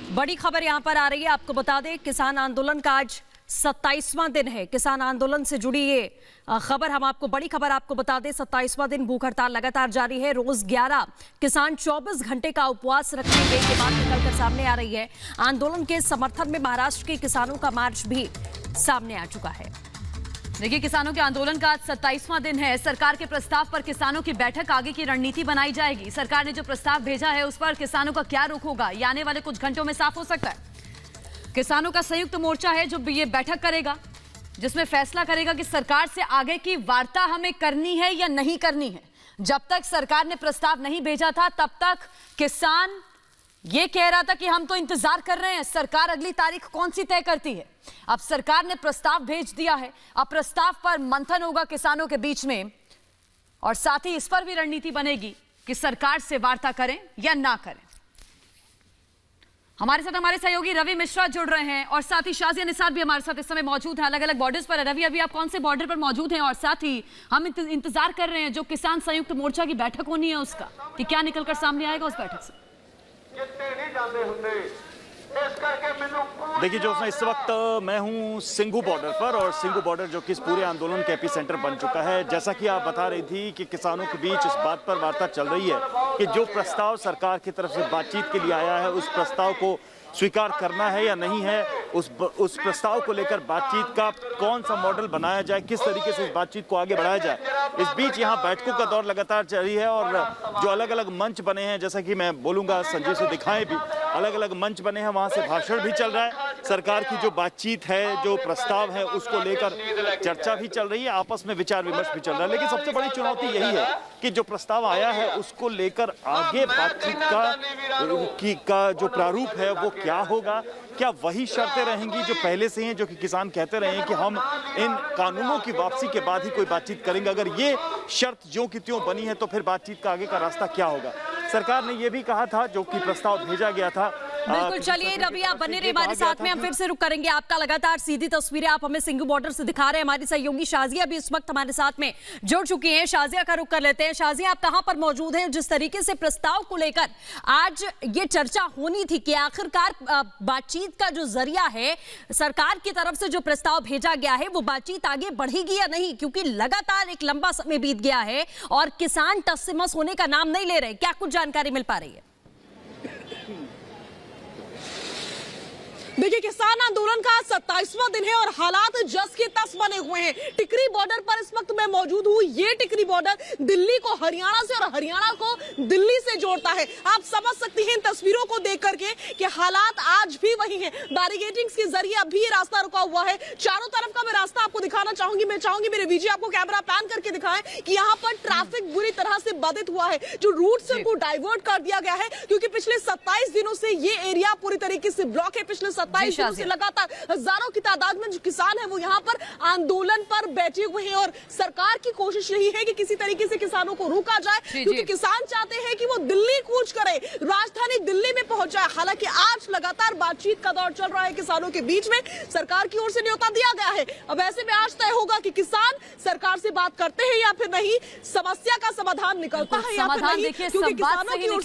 बड़ी खबर यहां पर आ रही है, आपको बता दें किसान आंदोलन का आज 27वां दिन है। किसान आंदोलन से जुड़ी ये खबर हम आपको बड़ी खबर आपको बता दें, 27वां दिन भूख हड़ताल लगातार जारी है। रोज 11 किसान 24 घंटे का उपवास रखेंगे, ये बात निकलकर सामने आ रही है। आंदोलन के समर्थन में महाराष्ट्र के किसानों का मार्च भी सामने आ चुका है। देखिए, किसानों के आंदोलन का आज 27वां दिन है। सरकार के प्रस्ताव पर किसानों की बैठक, आगे की रणनीति बनाई जाएगी। सरकार ने जो प्रस्ताव भेजा है उस पर किसानों का क्या रुख होगा, ये आने वाले कुछ घंटों में साफ हो सकता है। किसानों का संयुक्त मोर्चा है जो ये बैठक करेगा, जिसमें फैसला करेगा कि सरकार से आगे की वार्ता हमें करनी है या नहीं करनी है। जब तक सरकार ने प्रस्ताव नहीं भेजा था तब तक किसान ये कह रहा था कि हम तो इंतजार कर रहे हैं, सरकार अगली तारीख कौन सी तय करती है। अब सरकार ने प्रस्ताव भेज दिया है, अब प्रस्ताव पर मंथन होगा किसानों के बीच में, और साथ ही इस पर भी रणनीति बनेगी कि सरकार से वार्ता करें या ना करें। हमारे साथ हमारे सहयोगी रवि मिश्रा जुड़ रहे हैं और साथ ही शाजिया निसार भी हमारे साथ इस समय मौजूद हैं, अलग अलग बॉर्डर्स पर। रवि, अभी आप कौन से बॉर्डर पर मौजूद हैं? और साथ ही हम इंतजार कर रहे हैं जो किसान संयुक्त मोर्चा की बैठक होनी है उसका, कि क्या निकलकर सामने आएगा उस बैठक से। देखिए जो इस वक्त मैं हूं सिंघू बॉर्डर पर, और सिंघू बॉर्डर जो कि इस पूरे आंदोलन का एपी सेंटर बन चुका है। जैसा कि आप बता रही थी कि किसानों के बीच इस बात पर वार्ता चल रही है कि जो प्रस्ताव सरकार की तरफ से बातचीत के लिए आया है उस प्रस्ताव को स्वीकार करना है या नहीं है। उस प्रस्ताव को लेकर बातचीत का कौन सा मॉडल बनाया जाए, किस तरीके से इस बातचीत को आगे बढ़ाया जाए। इस बीच यहाँ बैठकों का दौर लगातार जारी है और जो अलग अलग मंच बने हैं, जैसा कि मैं बोलूँगा संजीव से दिखाएं भी, अलग अलग मंच बने हैं, वहाँ से भाषण भी चल रहा है। सरकार की जो बातचीत है, जो प्रस्ताव है, उसको लेकर चर्चा भी चल रही है, आपस में विचार विमर्श भी चल रहा है। लेकिन सबसे बड़ी चुनौती यही है कि जो प्रस्ताव आया है उसको लेकर आगे बातचीत का जो प्रारूप है वो क्या होगा। क्या वही शर्तें रहेंगी जो पहले से हैं, जो कि किसान कहते रहे हैं कि हम इन कानूनों की वापसी के बाद ही कोई बातचीत करेंगे। अगर ये शर्त ज्यों की त्यों बनी है तो फिर बातचीत का आगे का रास्ता क्या होगा। सरकार ने यह भी कहा था, जो कि प्रस्ताव भेजा गया था। बिल्कुल, चलिए रवि आप बने रहिए हमारे साथ में, हम फिर से रुक करेंगे आपका। लगातार सीधी तस्वीरें आप हमें सिंघू बॉर्डर से दिखा रहे हैं। हमारी सहयोगी शाजिया भी इस वक्त हमारे साथ में जुड़ चुकी हैं। शाजिया का रुक कर लेते हैं। शाजिया, आप कहां पर मौजूद हैं? जिस तरीके से प्रस्ताव को लेकर आज ये चर्चा होनी थी कि आखिरकार बातचीत का जो जरिया है, सरकार की तरफ से जो प्रस्ताव भेजा गया है वो बातचीत आगे बढ़ेगी या नहीं, क्योंकि लगातार एक लंबा समय बीत गया है और किसान टस से मस होने का नाम नहीं ले रहे। क्या कुछ जानकारी मिल पा रही है? देखिए, किसान आंदोलन का 27वां दिन है और हालात जस के तस बने हुए हैं। टिकरी बॉर्डर पर इस वक्त मैं मौजूद हूँ। ये टिकरी बॉर्डर दिल्ली को हरियाणा से और हरियाणा को दिल्ली से जोड़ता है। आप समझ सकती हैं इन तस्वीरों को देख करके कि हालात आज भी वही हैं। बैरिकेडिंग्स के जरिए अभी ये रास्ता रुका हुआ है। चारों तरफ का मैं रास्ता आपको दिखाना चाहूंगी। मैं चाहूंगी मेरे वीजी आपको कैमरा पैन करके दिखाएं कि यहाँ पर ट्रैफिक बुरी तरह से बाधित हुआ है। जो रूट से उनको डाइवर्ट कर दिया गया है, क्योंकि पिछले 27 दिनों से ये एरिया पूरी तरीके से ब्लॉक है। पिछले 27 दिनों से लगातार हजारों की तादाद में जो किसान है वो यहाँ पर आंदोलन पर बैठे हुए हैं और सरकार की कोशिश यही है कि किसी तरीके से किसानों को रोका जाए, क्योंकि किसान चाहते हैं कि वो दिल्ली कूच करे, राजधानी दिल्ली में पहुंच जाए। हालांकि आज लगातार बातचीत का दौर चल रहा है किसानों के बीच में। सरकार की ओर से न्योता दिया गया है। अब ऐसे में आज तय होगा कि किसान सरकार से बात करते हैं या फिर नहीं, समस्या का समाधान निकलता है या फिर नहीं, क्योंकि किसानों की ओर से